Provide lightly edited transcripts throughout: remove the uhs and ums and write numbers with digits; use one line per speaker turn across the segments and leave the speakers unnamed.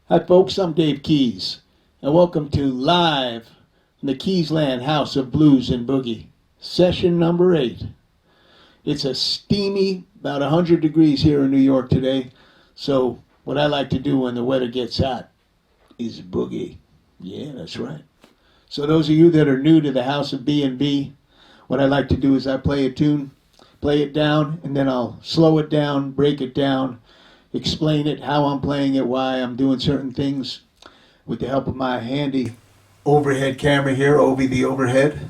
Hi, folks. I'm Dave Keys, and welcome to Live in the Keyesland House of Blues and Boogie, session number 8. It's a steamy, about 100 degrees here in New York today, so what I like to do when the weather gets hot is boogie. Yeah, that's right. So those of you that are new to the House of B&B, what I like to do is I play a tune, play it down, and then I'll slow it down, break it down, explain it, how I'm playing it, why I'm doing certain things with the help of my handy overhead camera here, Ovi the overhead.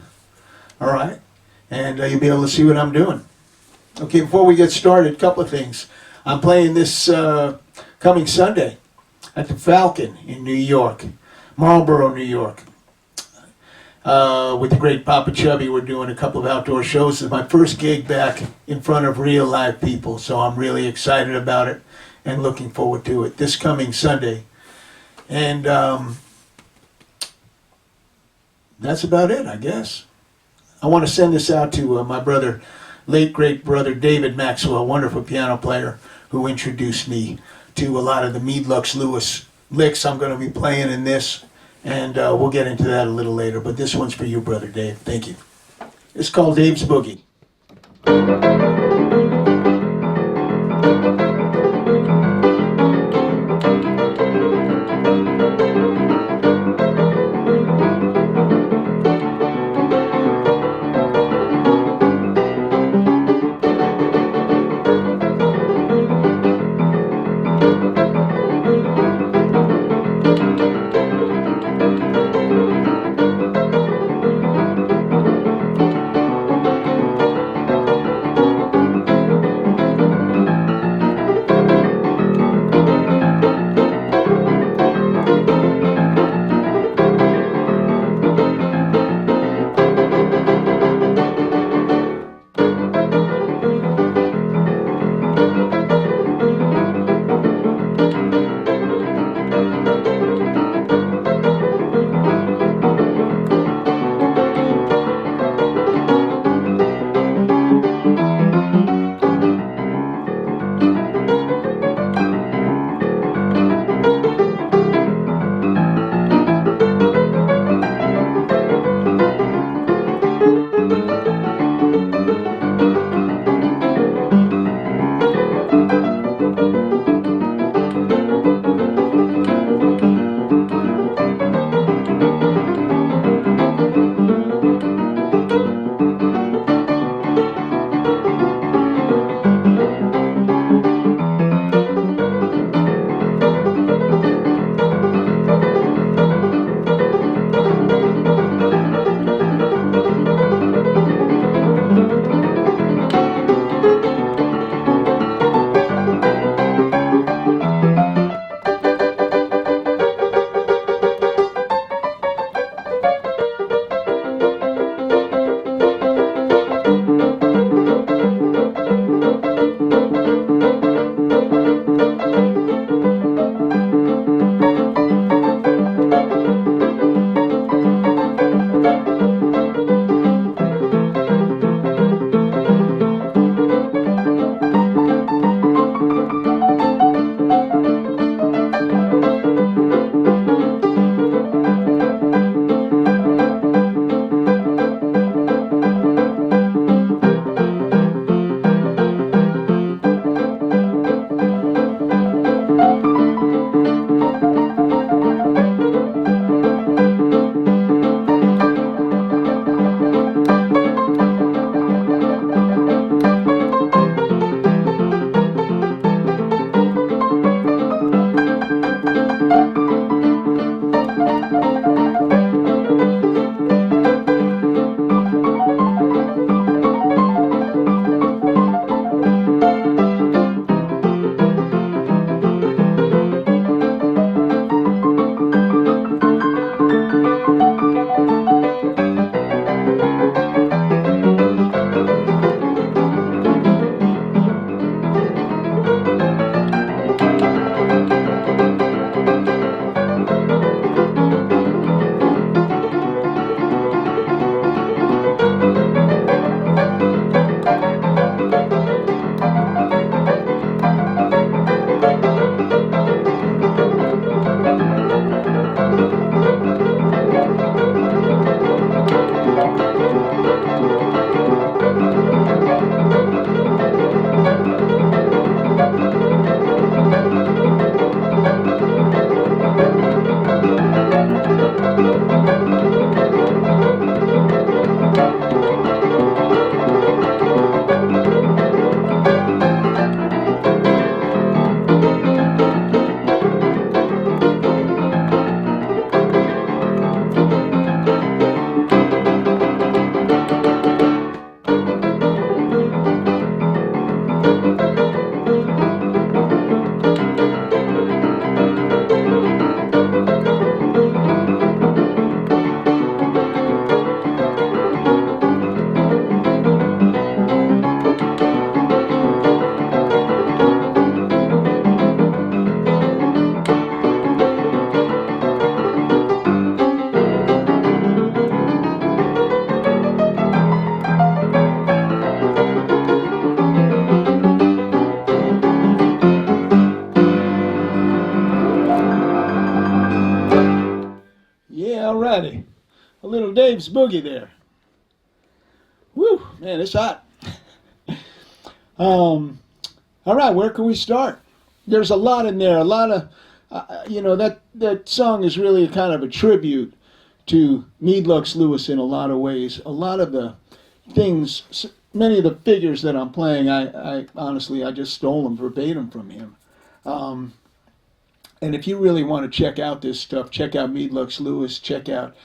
All right. And you'll be able to see what I'm doing. Okay, before we get started, a couple of things. I'm playing this coming Sunday at the Falcon in New York, Marlboro, New York. With the great Papa Chubby, we're doing a couple of outdoor shows. It's my first gig back in front of real live people, so I'm really excited about it and looking forward to it this coming Sunday. And that's about it, I guess. I want to send this out to my brother, late great brother David Maxwell, wonderful piano player who introduced me to a lot of the Meade Lux Lewis licks I'm going to be playing in this. And we'll get into that a little later, but this one's for you, brother Dave. Thank you. It's called Dave's Boogie. little Dave's boogie there. Woo, man, it's hot. All right, where can we start? There's a lot in there. A lot of, that song is really kind of a tribute to Meadlux Lewis in a lot of ways. A lot of the things, many of the figures that I'm playing, I honestly, I just stole them verbatim from him. And if you really want to check out this stuff, check out Meadlux Lewis, check out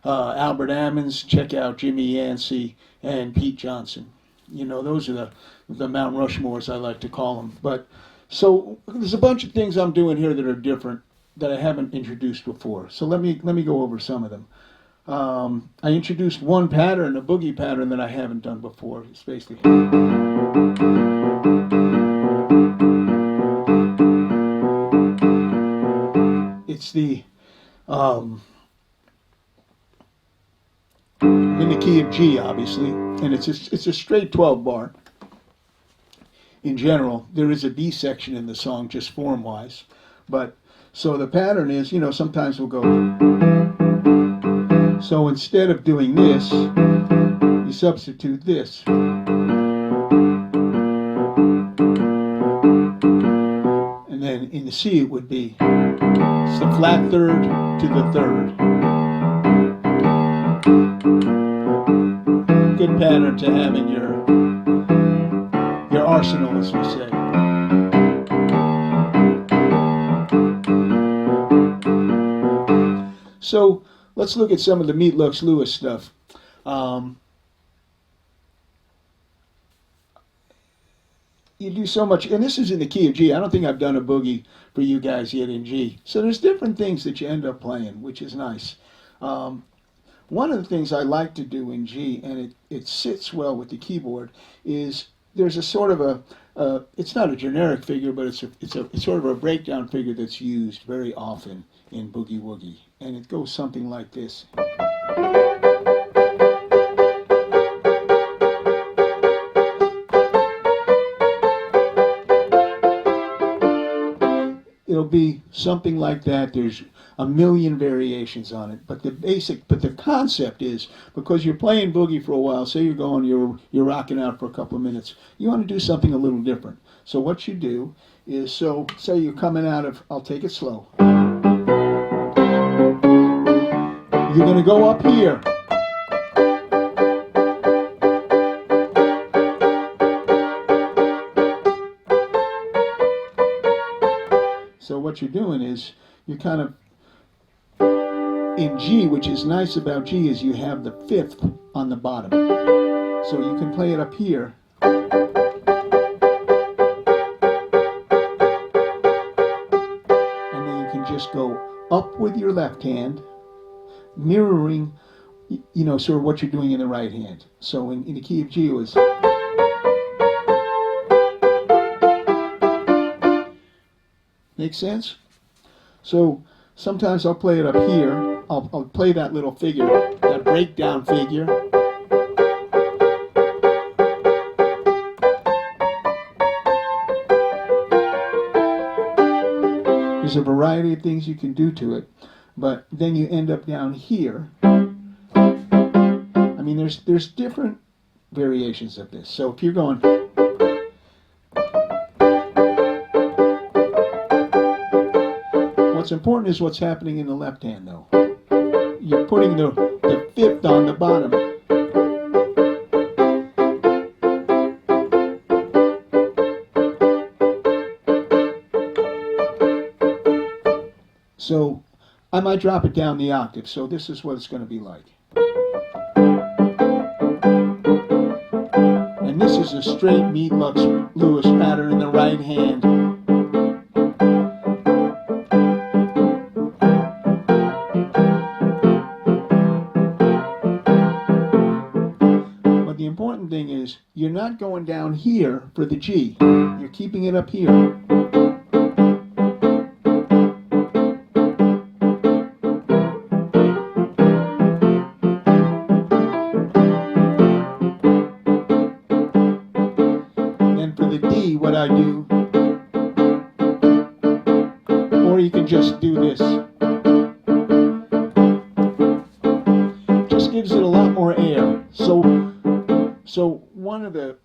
Albert Ammons, check out Jimmy Yancey and Pete Johnson. Those are the Mount Rushmores, I like to call them. But so there's a bunch of things I'm doing here that are different that I haven't introduced before. So let me go over some of them. I introduced one pattern, a boogie pattern that I haven't done before. It's basically it's the I'm in the key of G, obviously, and it's a straight 12 bar. In general, there is a B section in the song, just form-wise, but so the pattern is, sometimes we'll go. So instead of doing this, you substitute this. And then in the C it would be, it's the flat third to the third. Good pattern to have in your arsenal, as we say. So let's look at some of the Meadlux Lewis stuff. You do so much, and this is in the key of G. I don't think I've done a boogie for you guys yet in G. So there's different things that you end up playing, which is nice. One of the things I like to do in G, and it sits well with the keyboard, is there's a sort of a it's not a generic figure, but it's sort of a breakdown figure that's used very often in Boogie Woogie, and it goes something like this. It'll be something like that. There's a million variations on it, but the concept is, because you're playing boogie for a while, say you're rocking out for a couple of minutes, you want to do something a little different. So what you do is, say you're coming out of, I'll take it slow. You're going to go up here. So what you're doing is, you're kind of in G, which is nice about G is you have the fifth on the bottom. So you can play it up here. And then you can just go up with your left hand, mirroring, sort of what you're doing in the right hand. So in the key of G it was. Make sense? So sometimes I'll play it up here. I'll play that little figure, that breakdown figure. There's a variety of things you can do to it, but then you end up down here. I mean, there's different variations of this. So if you're going. What's important is what's happening in the left hand, though. You're putting the fifth on the bottom. So I might drop it down the octave. So this is what it's going to be like. And this is a straight Meadlux Lewis pattern in the right hand. Is you're not going down here for the G. You're keeping it up here. Then for the D, what I do, or you can just do this. Just So one of the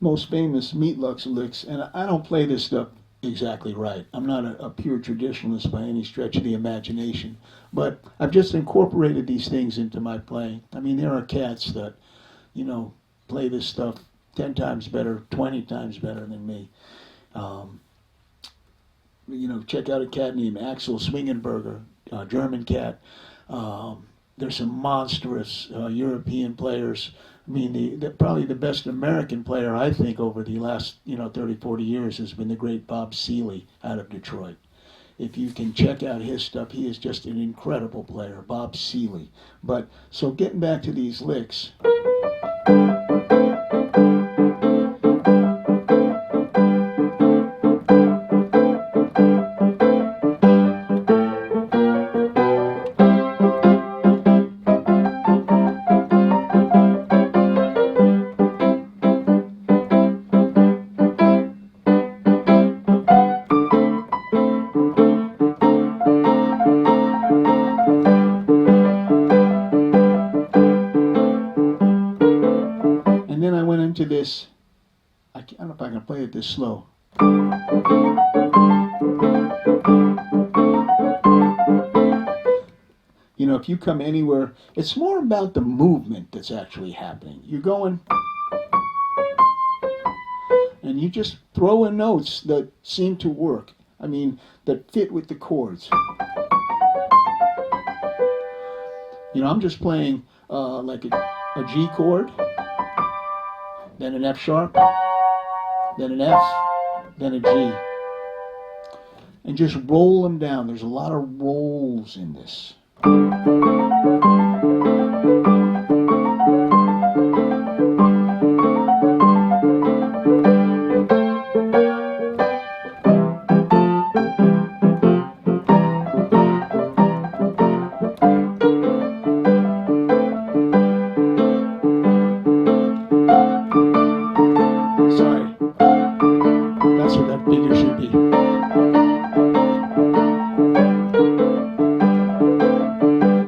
most famous Meat Lux licks, and I don't play this stuff exactly right. I'm not a pure traditionalist by any stretch of the imagination, but I've just incorporated these things into my playing. I mean, there are cats that, play this stuff 10 times better, 20 times better than me. Check out a cat named Axel Swingenberger, a German cat. There's some monstrous European players. I mean, probably the best American player, I think, over the last 30, 40 years has been the great Bob Seeley out of Detroit. If you can check out his stuff, he is just an incredible player, Bob Seeley. But so getting back to these licks. To this, I don't know if I can play it this slow. If you come anywhere, it's more about the movement that's actually happening. You're going, and you just throw in notes that seem to work. I mean, that fit with the chords. I'm just playing like a G chord, then an F sharp, then an F, then a G. And just roll them down. There's a lot of rolls in this.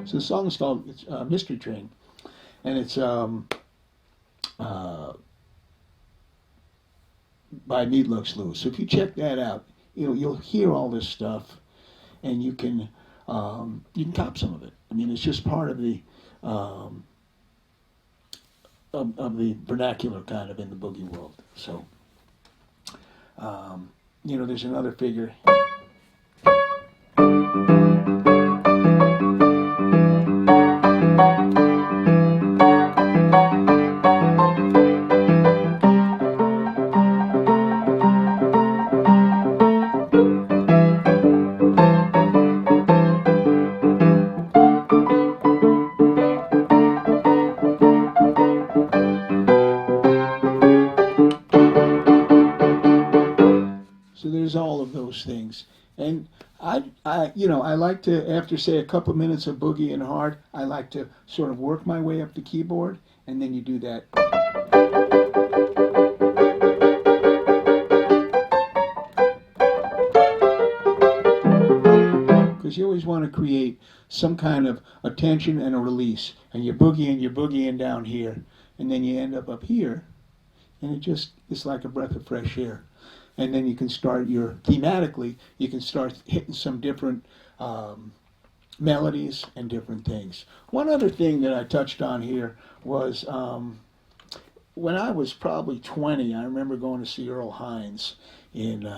The song is called Mystery Train, and it's by Meat Lux Lewis. So if you check that out, you'll hear all this stuff, and you can cop some of it. I mean, it's just part of the of the vernacular kind of in the boogie world. So there's another figure. So there's all of those things. And I like to, after say a couple minutes of boogie and hard, I like to sort of work my way up the keyboard, and then you do that. Because you always want to create some kind of a tension and a release. And you're boogieing down here, and then you end up here, and it's like a breath of fresh air. And then you can start thematically, you can start hitting some different melodies and different things. One other thing that I touched on here was when I was probably 20, I remember going to see Earl Hines in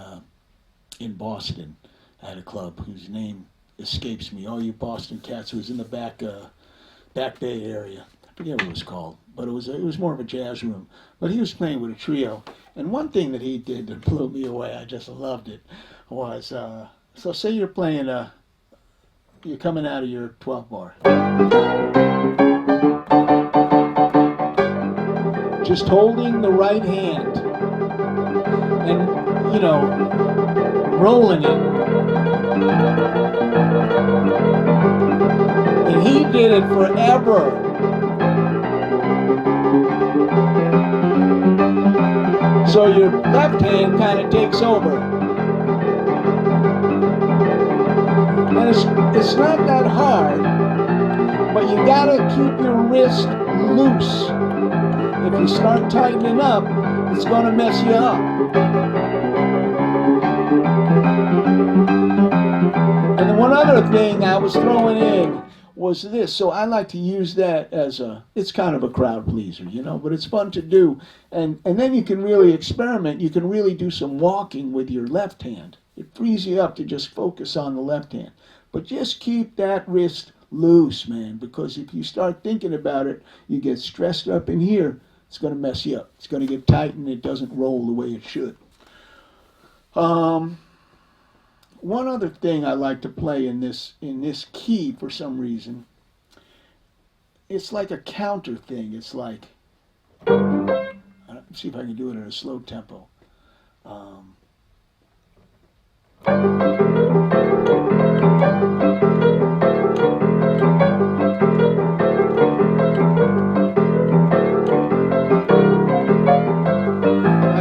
Boston at a club whose name escapes me. All you Boston cats, who was in the Back Bay area. I forget what it was called, but it was more of a jazz room. But he was playing with a trio. And one thing that he did that blew me away, I just loved it, was, so say you're playing, you're coming out of your 12 bar. Just holding the right hand and, rolling it. And he did it forever. So your left hand kind of takes over. And it's not that hard, but you gotta keep your wrist loose. if you start tightening up, it's going to mess you up. And then one other thing I was throwing in was this. So I like to use that as it's kind of a crowd pleaser, you know, but it's fun to do. And then you can really experiment. You can really do some walking with your left hand. It frees you up to just focus on the left hand. But just keep that wrist loose, man, because if you start thinking about it, you get stressed up in here, it's going to mess you up. It's going to get tight and it doesn't roll the way it should. One other thing I like to play in this key for some reason, it's like a counter thing. It's like, let's see if I can do it at a slow tempo. I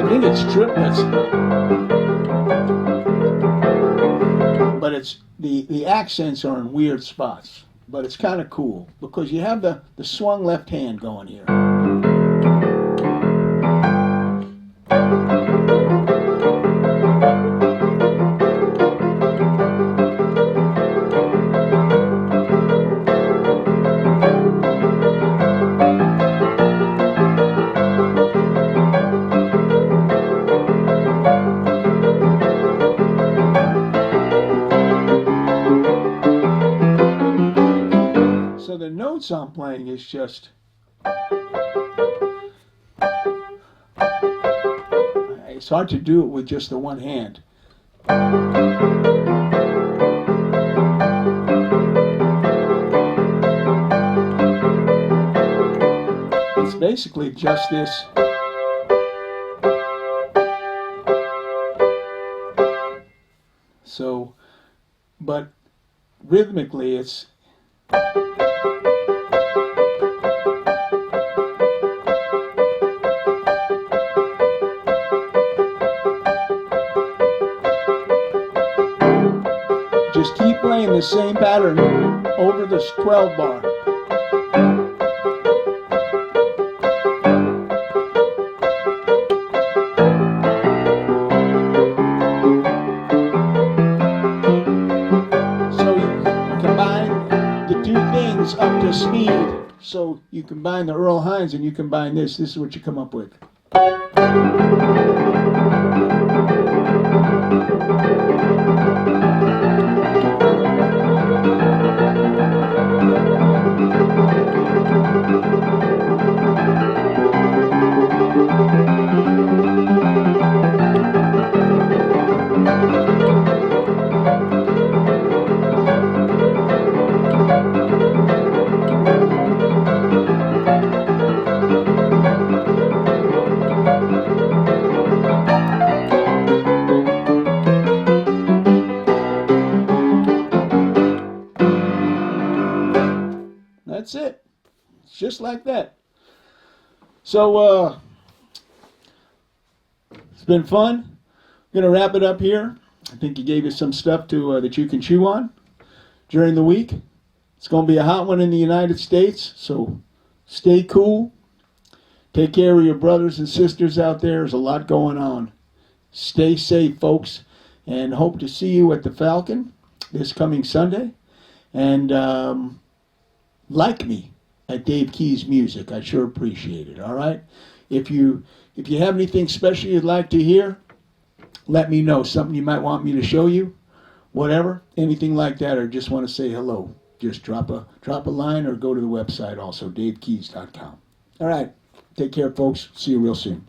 think it's triplets. But it's the accents are in weird spots. But it's kind of cool because you have the swung left hand going here. So the notes I'm playing is just it's hard to do it with just the one hand. It's basically just this. So, but rhythmically it's just keep playing the same pattern over this 12 bar. So you combine the two things up to speed. So you combine the Earl Hines and you combine this. This is what you come up with. That's it. It's just like that. So it's been fun. I'm gonna wrap it up here. I think he gave you some stuff to that you can chew on during the week. It's gonna be a hot one in the United States. So stay cool. Take care of your brothers and sisters out there. There's a lot going on. Stay safe, folks, and hope to see you at the Falcon this coming Sunday. And like me at Dave Keys Music. I sure appreciate it, all right? If you have anything special you'd like to hear, let me know. Something you might want me to show you, whatever, anything like that, or just want to say hello. Just drop a line or go to the website also, davekeys.com. All right, take care, folks. See you real soon.